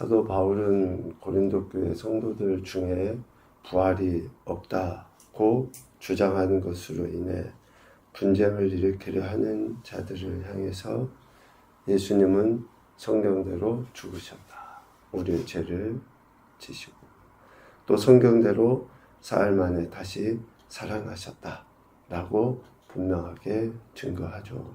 사도 바울은 고린도 교회 성도들 중에 부활이 없다고 주장하는 것으로 인해 분쟁을 일으키려 하는 자들을 향해서 예수님은 성경대로 죽으셨다. 우리의 죄를 지시고 또 성경대로 사흘 만에 다시 살아나셨다. 라고 분명하게 증거하죠.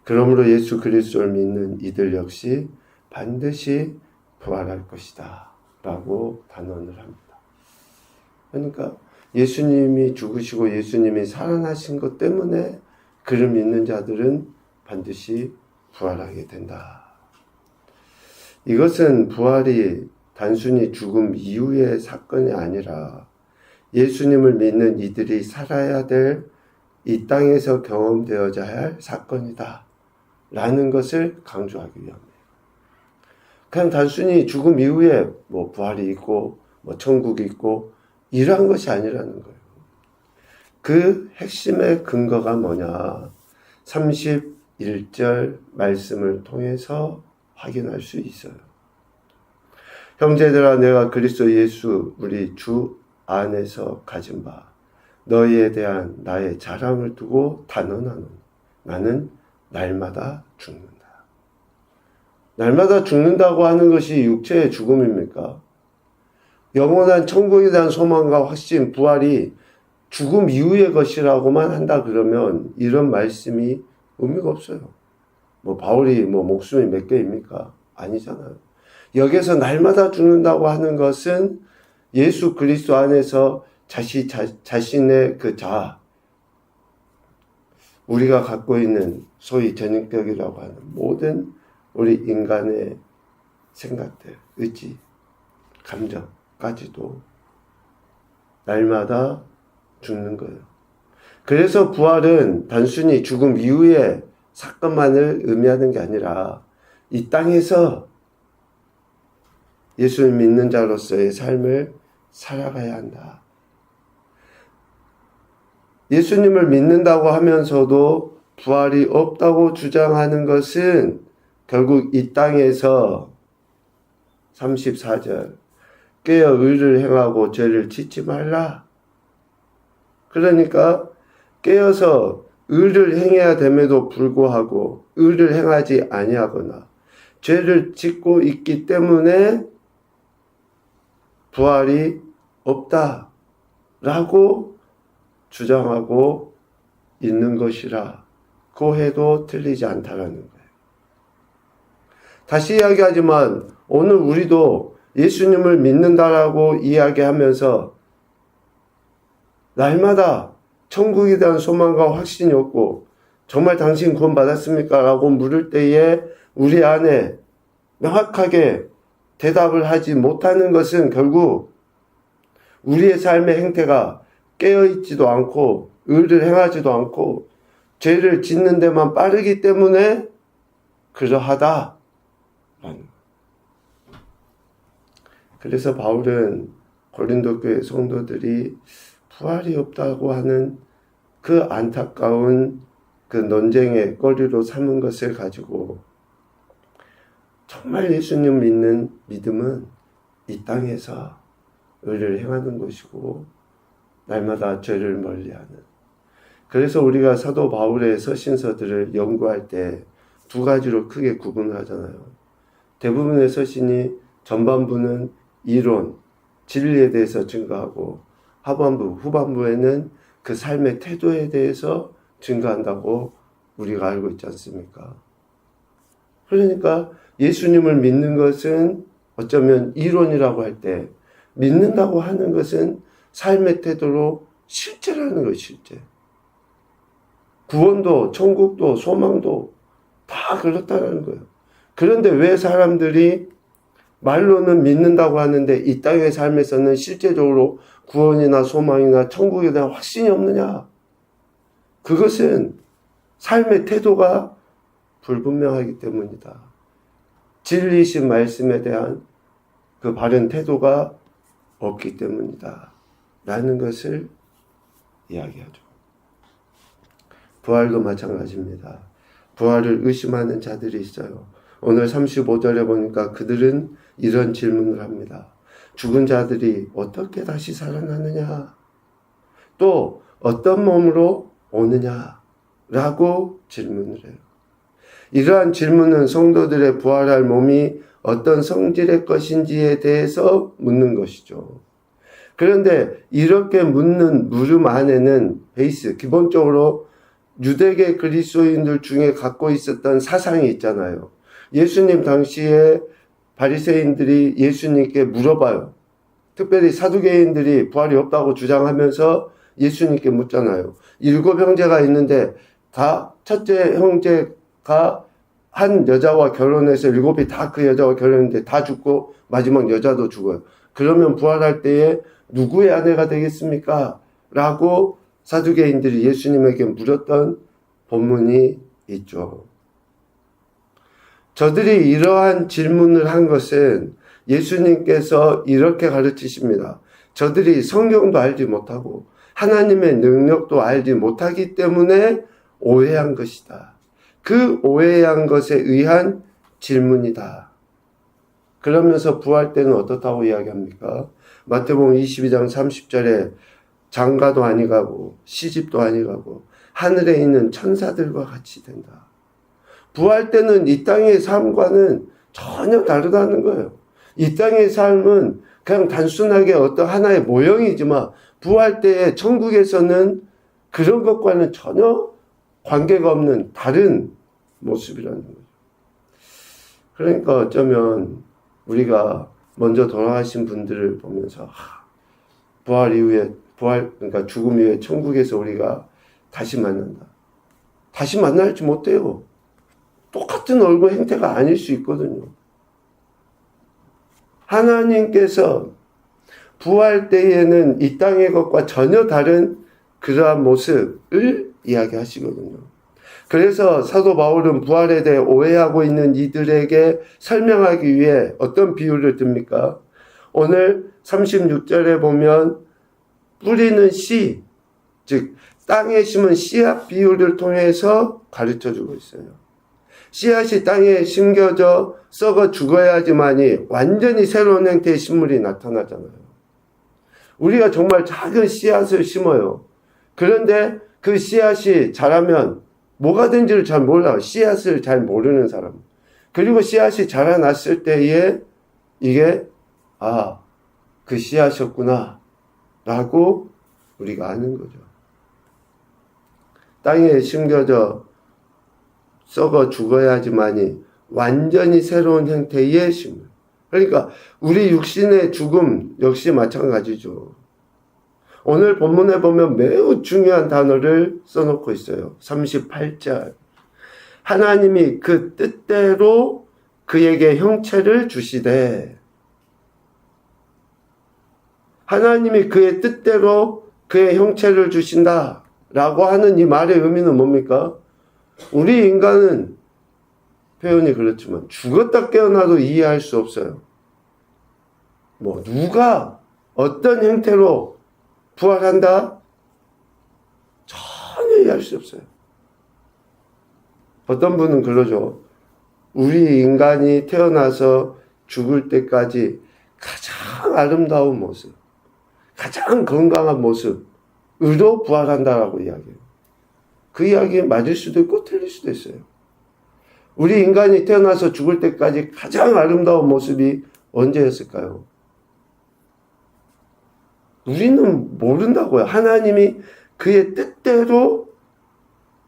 그러므로 예수 그리스도를 믿는 이들 역시 반드시 부활할 것이다. 라고 단언을 합니다. 그러니까 예수님이 죽으시고 예수님이 살아나신 것 때문에 그를 믿는 자들은 반드시 부활하게 된다. 이것은 부활이 단순히 죽음 이후의 사건이 아니라 예수님을 믿는 이들이 살아야 될 이 땅에서 경험되어야 할 사건이다. 라는 것을 강조하기 위함이에요. 그냥 단순히 죽음 이후에 부활이 있고 천국이 있고 이러한 것이 아니라는 거예요. 그 핵심의 근거가 뭐냐? 31절 말씀을 통해서 확인할 수 있어요. 형제들아, 내가 그리스도 예수 우리 주 안에서 가진 바 너희에 대한 나의 자랑을 두고 단언하노니 나는 날마다 죽는다. 날마다 죽는다고 하는 것이 육체의 죽음입니까? 영원한 천국에 대한 소망과 확신, 부활이 죽음 이후의 것이라고만 한다 그러면 이런 말씀이 의미가 없어요. 바울이 목숨이 몇 개입니까? 아니잖아요. 여기서 날마다 죽는다고 하는 것은 예수 그리스도 안에서 자신의 그 자아, 우리가 갖고 있는 소위 전인격이라고 하는 모든 우리 인간의 생각들, 의지, 감정까지도 날마다 죽는 거예요. 그래서 부활은 단순히 죽음 이후의 사건만을 의미하는 게 아니라 이 땅에서 예수를 믿는 자로서의 삶을 살아가야 한다. 예수님을 믿는다고 하면서도 부활이 없다고 주장하는 것은 결국 이 땅에서 34절 깨어 의를 행하고 죄를 짓지 말라. 그러니까 깨어서 의를 행해야 됨에도 불구하고 의를 행하지 아니하거나 죄를 짓고 있기 때문에 부활이 없다라고 주장하고 있는 것이라고 해도 틀리지 않다라는 거예요. 다시 이야기하지만 오늘 우리도 예수님을 믿는다라고 이야기하면서 날마다 천국에 대한 소망과 확신이 없고 정말 당신 구원 받았습니까? 라고 물을 때에 우리 안에 명확하게 대답을 하지 못하는 것은 결국 우리의 삶의 행태가 깨어있지도 않고 의를 행하지도 않고 죄를 짓는 데만 빠르기 때문에 그러하다라는 거예요. 그래서 바울은 고린도 교회 성도들이 부활이 없다고 하는 그 안타까운 그 논쟁의 거리로 삼은 것을 가지고 정말 예수님 믿는 믿음은 이 땅에서 의를 행하는 것이고 날마다 죄를 멀리하는. 그래서 우리가 사도 바울의 서신서들을 연구할 때 두 가지로 크게 구분을 하잖아요. 대부분의 서신이 전반부는 이론, 진리에 대해서 증거하고 하반부, 후반부에는 그 삶의 태도에 대해서 증거한다고 우리가 알고 있지 않습니까? 그러니까 예수님을 믿는 것은 어쩌면 이론이라고 할 때 믿는다고 하는 것은 삶의 태도로 실제라는 거예요. 실제. 구원도 천국도 소망도 다 그렇다는 거예요. 그런데 왜 사람들이 말로는 믿는다고 하는데 이 땅의 삶에서는 실제적으로 구원이나 소망이나 천국에 대한 확신이 없느냐? 그것은 삶의 태도가 불분명하기 때문이다. 진리이신 말씀에 대한 그 바른 태도가 없기 때문이다. 라는 것을 이야기하죠. 부활도 마찬가지입니다. 부활을 의심하는 자들이 있어요. 오늘 35절에 보니까 그들은 이런 질문을 합니다. 죽은 자들이 어떻게 다시 살아나느냐? 또 어떤 몸으로 오느냐? 라고 질문을 해요. 이러한 질문은 성도들의 부활할 몸이 어떤 성질의 것인지에 대해서 묻는 것이죠. 그런데 이렇게 묻는 물음 안에는 기본적으로 유대계 그리스도인들 중에 갖고 있었던 사상이 있잖아요. 예수님 당시에 바리새인들이 예수님께 물어봐요. 특별히 사두개인들이 부활이 없다고 주장하면서 예수님께 묻잖아요. 7 형제가 있는데 다 첫째 형제가 한 여자와 결혼해서 7이 다 그 여자와 결혼했는데 다 죽고 마지막 여자도 죽어요. 그러면 부활할 때에 누구의 아내가 되겠습니까? 라고 사두개인들이 예수님에게 물었던 본문이 있죠. 저들이 이러한 질문을 한 것은 예수님께서 이렇게 가르치십니다. 저들이 성경도 알지 못하고 하나님의 능력도 알지 못하기 때문에 오해한 것이다. 그 오해한 것에 의한 질문이다. 그러면서 부활 때는 어떻다고 이야기합니까? 마태복음 22장 30절에 장가도 아니가고 시집도 아니가고 하늘에 있는 천사들과 같이 된다. 부활 때는 이 땅의 삶과는 전혀 다르다는 거예요. 이 땅의 삶은 그냥 단순하게 어떤 하나의 모형이지만 부활 때에 천국에서는 그런 것과는 전혀 관계가 없는 다른 모습이라는 거죠. 그러니까 어쩌면 우리가 먼저 돌아가신 분들을 보면서 부활 이후에 그러니까 죽음 이후에 천국에서 우리가 다시 만난다. 다시 만날지 못해요. 똑같은 얼굴 행태가 아닐 수 있거든요. 하나님께서 부활 때에는 이 땅의 것과 전혀 다른 그러한 모습을 이야기하시거든요. 그래서 사도 바울은 부활에 대해 오해하고 있는 이들에게 설명하기 위해 어떤 비유를 듭니까? 오늘 36절에 보면 뿌리는 씨, 즉 땅에 심은 씨앗 비유를 통해서 가르쳐주고 있어요. 씨앗이 땅에 심겨져 썩어 죽어야지만이 완전히 새로운 형태의 식물이 나타나잖아요. 우리가 정말 작은 씨앗을 심어요. 그런데 그 씨앗이 자라면 뭐가 된지를 잘 몰라요. 씨앗을 잘 모르는 사람. 그리고 씨앗이 자라났을 때에 이게 그 씨앗이었구나 라고 우리가 아는 거죠. 땅에 심겨져 썩어 죽어야지만이 완전히 새로운 형태의 식물. 그러니까 우리 육신의 죽음 역시 마찬가지죠. 오늘 본문에 보면 매우 중요한 단어를 써놓고 있어요. 38절. 하나님이 그 뜻대로 그에게 형체를 주시되. 하나님이 그의 뜻대로 그의 형체를 주신다 라고 하는 이 말의 의미는 뭡니까? 우리 인간은 표현이 그렇지만 죽었다 깨어나도 이해할 수 없어요. 누가 어떤 형태로 부활한다? 전혀 이해할 수 없어요. 어떤 분은 그러죠. 우리 인간이 태어나서 죽을 때까지 가장 아름다운 모습, 가장 건강한 모습으로 부활한다라고 이야기해요. 그 이야기 맞을 수도 있고 틀릴 수도 있어요. 우리 인간이 태어나서 죽을 때까지 가장 아름다운 모습이 언제였을까요? 우리는 모른다고요. 하나님이 그의 뜻대로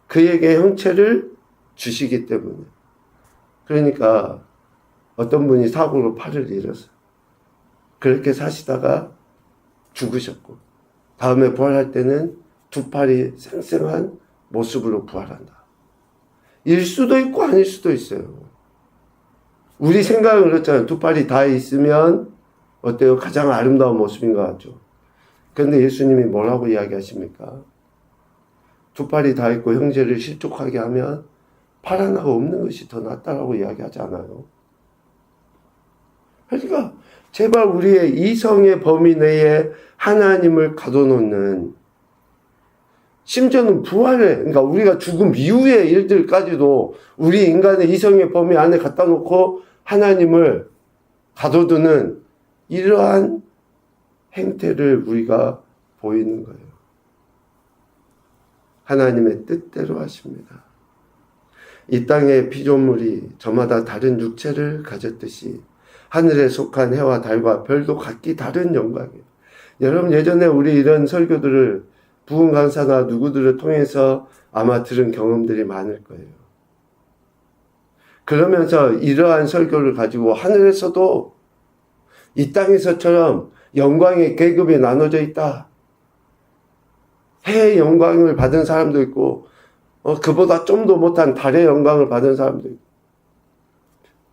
그에게 형체를 주시기 때문에. 그러니까 어떤 분이 사고로 팔을 잃었어요. 그렇게 사시다가 죽으셨고 다음에 부활할 때는 두 팔이 생생한 모습으로 부활한다. 일 수도 있고 아닐 수도 있어요. 우리 생각은 그렇잖아요. 두 팔이 다 있으면 어때요? 가장 아름다운 모습인 것 같죠. 그런데 예수님이 뭐라고 이야기하십니까? 두 팔이 다 있고 형제를 실족하게 하면 팔 하나가 없는 것이 더 낫다라고 이야기하지 않아요. 그러니까 제발 우리의 이성의 범위 내에 하나님을 가둬놓는, 심지어는 부활에, 그러니까 우리가 죽음 이후의 일들까지도 우리 인간의 이성의 범위 안에 갖다 놓고 하나님을 가둬두는 이러한 행태를 우리가 보이는 거예요. 하나님의 뜻대로 하십니다. 이 땅의 피조물이 저마다 다른 육체를 가졌듯이 하늘에 속한 해와 달과 별도 각기 다른 영광이에요. 여러분 예전에 우리 이런 설교들을 부흥 강사나 누구들을 통해서 아마 들은 경험들이 많을 거예요. 그러면서 이러한 설교를 가지고 하늘에서도 이 땅에서처럼 영광의 계급이 나눠져 있다. 해의 영광을 받은 사람도 있고 그보다 좀 더 못한 달의 영광을 받은 사람도 있고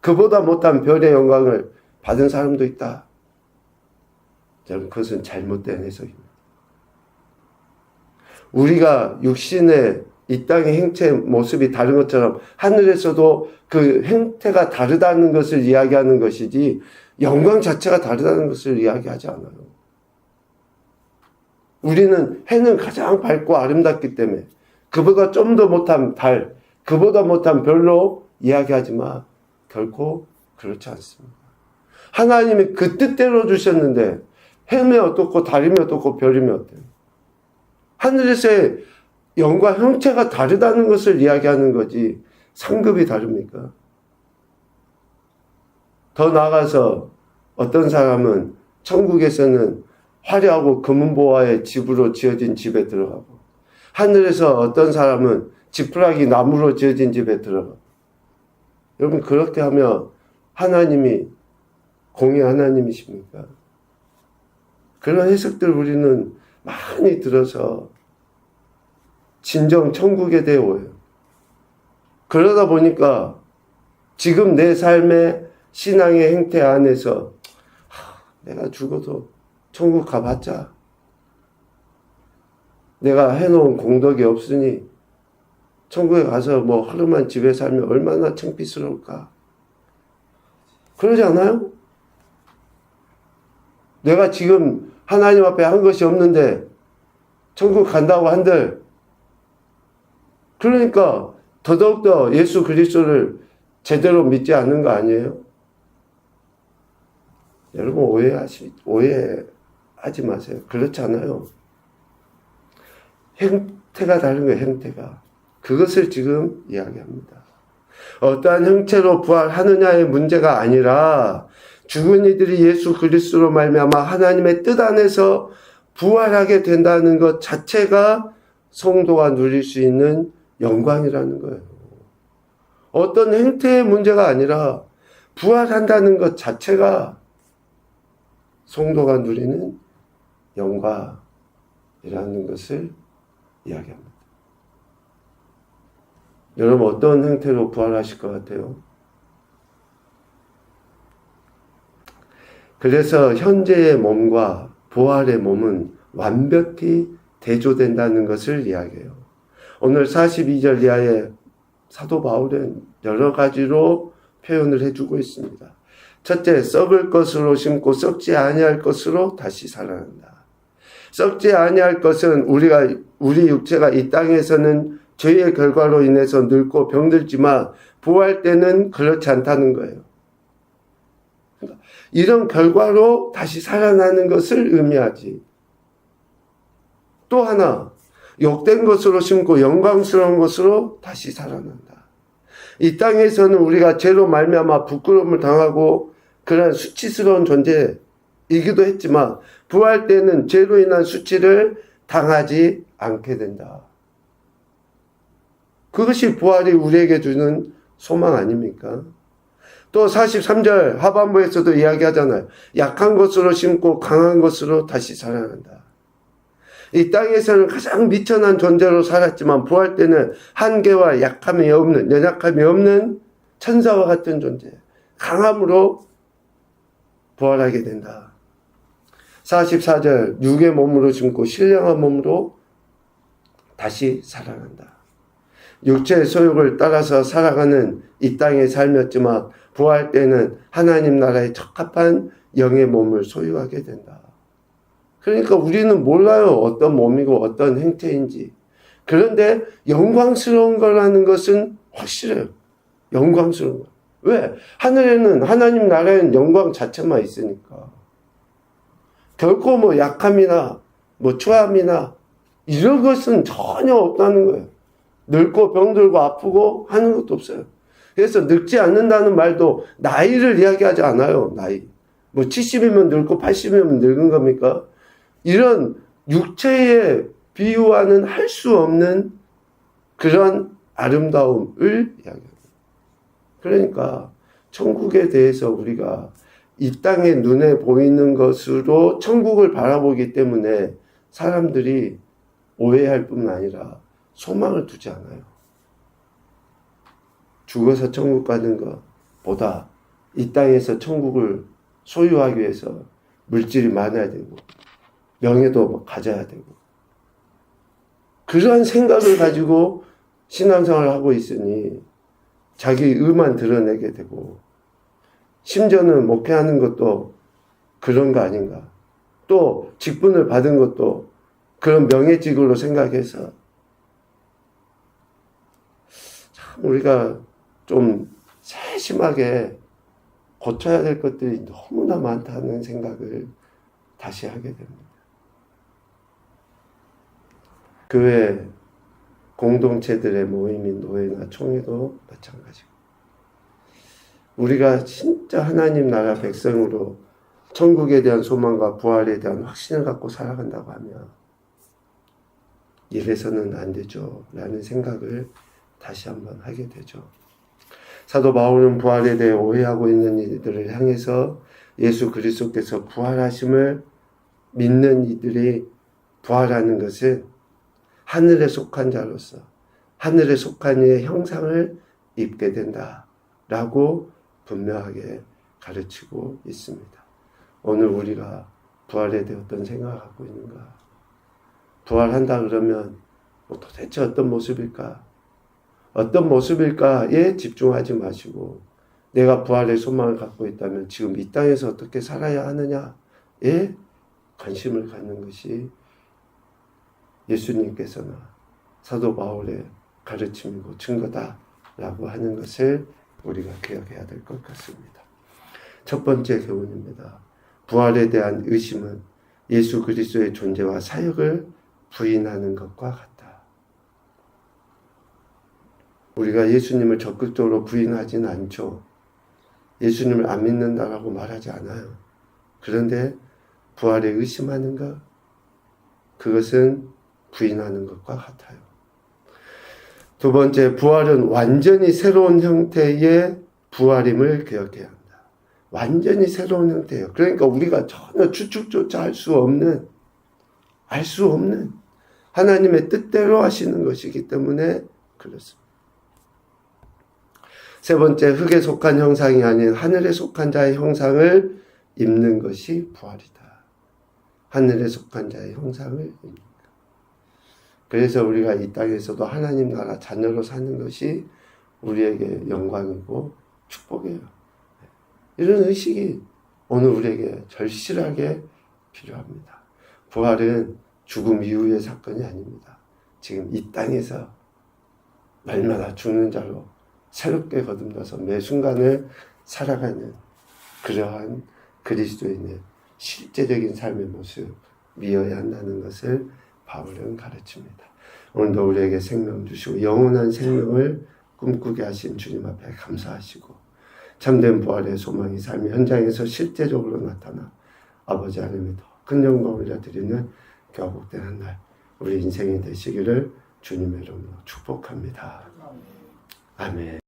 그보다 못한 별의 영광을 받은 사람도 있다. 저는 그것은 잘못된 해석입니다. 우리가 육신의 이 땅의 행체 모습이 다른 것처럼 하늘에서도 그 행태가 다르다는 것을 이야기하는 것이지 영광 자체가 다르다는 것을 이야기하지 않아요. 우리는 해는 가장 밝고 아름답기 때문에 그보다 좀 더 못한 달, 그보다 못한 별로 이야기하지만 결코 그렇지 않습니다. 하나님이 그 뜻대로 주셨는데 해면 어떻고 달이면 어떻고 별이면 어때요? 하늘에서의 영과 형체가 다르다는 것을 이야기하는 거지 상급이 다릅니까? 더 나아가서 어떤 사람은 천국에서는 화려하고 금은보화의 집으로 지어진 집에 들어가고 하늘에서 어떤 사람은 지푸라기 나무로 지어진 집에 들어가고 여러분 그렇게 하면 하나님이 공의 하나님이십니까? 그런 해석들 우리는 많이 들어서 진정 천국에 대해 오해요. 그러다 보니까 지금 내 삶의 신앙의 행태 안에서 내가 죽어도 천국 가봤자 내가 해놓은 공덕이 없으니 천국에 가서 뭐 하루만 집에 살면 얼마나 창피스러울까. 그러지 않아요? 내가 지금 하나님 앞에 한 것이 없는데 천국 간다고 한들 그러니까 더더욱더 예수 그리스도를 제대로 믿지 않는 거 아니에요? 여러분 오해하지 마세요. 그렇지 않아요. 행태가 다른 거예요. 행태가. 그것을 지금 이야기합니다. 어떠한 형체로 부활하느냐의 문제가 아니라 죽은 이들이 예수 그리스도로 말미암아 하나님의 뜻 안에서 부활하게 된다는 것 자체가 성도가 누릴 수 있는 영광이라는 거예요. 어떤 행태의 문제가 아니라 부활한다는 것 자체가 성도가 누리는 영광이라는 것을 이야기합니다. 여러분 어떤 형태로 부활하실 것 같아요? 그래서 현재의 몸과 부활의 몸은 완벽히 대조된다는 것을 이야기해요. 오늘 42절 이하에 사도 바울은 여러 가지로 표현을 해주고 있습니다. 첫째, 썩을 것으로 심고 썩지 아니할 것으로 다시 살아난다. 썩지 아니할 것은 우리 육체가 이 땅에서는 죄의 결과로 인해서 늙고 병들지만 부활 때는 그렇지 않다는 거예요. 그러니까 이런 결과로 다시 살아나는 것을 의미하지. 또 하나, 욕된 것으로 심고 영광스러운 것으로 다시 살아난다. 이 땅에서는 우리가 죄로 말미암아 부끄러움을 당하고 그런 수치스러운 존재이기도 했지만 부활 때는 죄로 인한 수치를 당하지 않게 된다. 그것이 부활이 우리에게 주는 소망 아닙니까? 또 43절 하반부에서도 이야기하잖아요. 약한 것으로 심고 강한 것으로 다시 살아난다. 이 땅에서는 가장 미천한 존재로 살았지만 부활 때는 한계와 약함이 없는, 연약함이 없는 천사와 같은 존재, 강함으로 부활하게 된다. 44절 육의 몸으로 심고 신령한 몸으로 다시 살아난다. 육체의 소욕을 따라서 살아가는 이 땅의 삶이었지만 부활 때는 하나님 나라에 적합한 영의 몸을 소유하게 된다. 그러니까 우리는 몰라요. 어떤 몸이고 어떤 행태인지. 그런데 영광스러운 거라는 것은 확실해요. 영광스러운 거. 왜? 하늘에는 하나님 나라에는 영광 자체만 있으니까. 결코 뭐 약함이나 뭐 추함이나 이런 것은 전혀 없다는 거예요. 늙고 병들고 아프고 하는 것도 없어요. 그래서 늙지 않는다는 말도 나이를 이야기하지 않아요. 나이. 뭐 70이면 늙고 80이면 늙은 겁니까? 이런 육체에 비유하는 할 수 없는 그런 아름다움을 이야기합니다. 그러니까 천국에 대해서 우리가 이 땅의 눈에 보이는 것으로 천국을 바라보기 때문에 사람들이 오해할 뿐 아니라 소망을 두지 않아요. 죽어서 천국 가는 것보다 이 땅에서 천국을 소유하기 위해서 물질이 많아야 되고 명예도 가져야 되고 그러한 생각을 가지고 신앙생활을 하고 있으니 자기 의만 드러내게 되고 심지어는 목회하는 것도 그런 거 아닌가. 또 직분을 받은 것도 그런 명예직으로 생각해서 참 우리가 좀 세심하게 고쳐야 될 것들이 너무나 많다는 생각을 다시 하게 됩니다. 교회 공동체들의 모임인 노회나 총회도 마찬가지고 우리가 진짜 하나님 나라 백성으로 천국에 대한 소망과 부활에 대한 확신을 갖고 살아간다고 하면 이래서는 안 되죠 라는 생각을 다시 한번 하게 되죠. 사도 바울은 부활에 대해 오해하고 있는 이들을 향해서 예수 그리스도께서 부활하심을 믿는 이들이 부활하는 것은 하늘에 속한 자로서 하늘에 속한 이의 형상을 입게 된다라고 분명하게 가르치고 있습니다. 오늘 우리가 부활에 대해 어떤 생각을 갖고 있는가? 부활한다 그러면 도대체 어떤 모습일까? 어떤 모습일까에 집중하지 마시고 내가 부활의 소망을 갖고 있다면 지금 이 땅에서 어떻게 살아야 하느냐에 관심을 갖는 것이 예수님께서나 사도 바울의 가르침이고 증거다라고 하는 것을 우리가 기억해야 될 것 같습니다. 첫 번째 교훈입니다. 부활에 대한 의심은 예수 그리스도의 존재와 사역을 부인하는 것과 같다. 우리가 예수님을 적극적으로 부인하지는 않죠. 예수님을 안 믿는다라고 말하지 않아요. 그런데 부활에 의심하는 것, 그것은 부인하는 것과 같아요. 두 번째, 부활은 완전히 새로운 형태의 부활임을 기억해야 합니다. 완전히 새로운 형태예요. 그러니까 우리가 전혀 추측조차 알 수 없는 하나님의 뜻대로 하시는 것이기 때문에 그렇습니다. 세 번째, 흙에 속한 형상이 아닌 하늘에 속한 자의 형상을 입는 것이 부활이다. 하늘에 속한 자의 형상을 입는 것. 그래서 우리가 이 땅에서도 하나님 나라 자녀로 사는 것이 우리에게 영광이고 축복이에요. 이런 의식이 오늘 우리에게 절실하게 필요합니다. 부활은 죽음 이후의 사건이 아닙니다. 지금 이 땅에서 날마다 죽는 자로 새롭게 거듭나서 매 순간을 살아가는 그러한 그리스도인의 실제적인 삶의 모습이어야 한다는 것을 바울은 가르칩니다. 오늘도 우리에게 생명 주시고 영원한 생명을 꿈꾸게 하신 주님 앞에 감사하시고 참된 부활의 소망이 삶의 현장에서 실제적으로 나타나 아버지 하나님의 더 큰 영광을 드리는 교복된 한 날 우리 인생이 되시기를 주님의 이름으로 축복합니다. 아멘.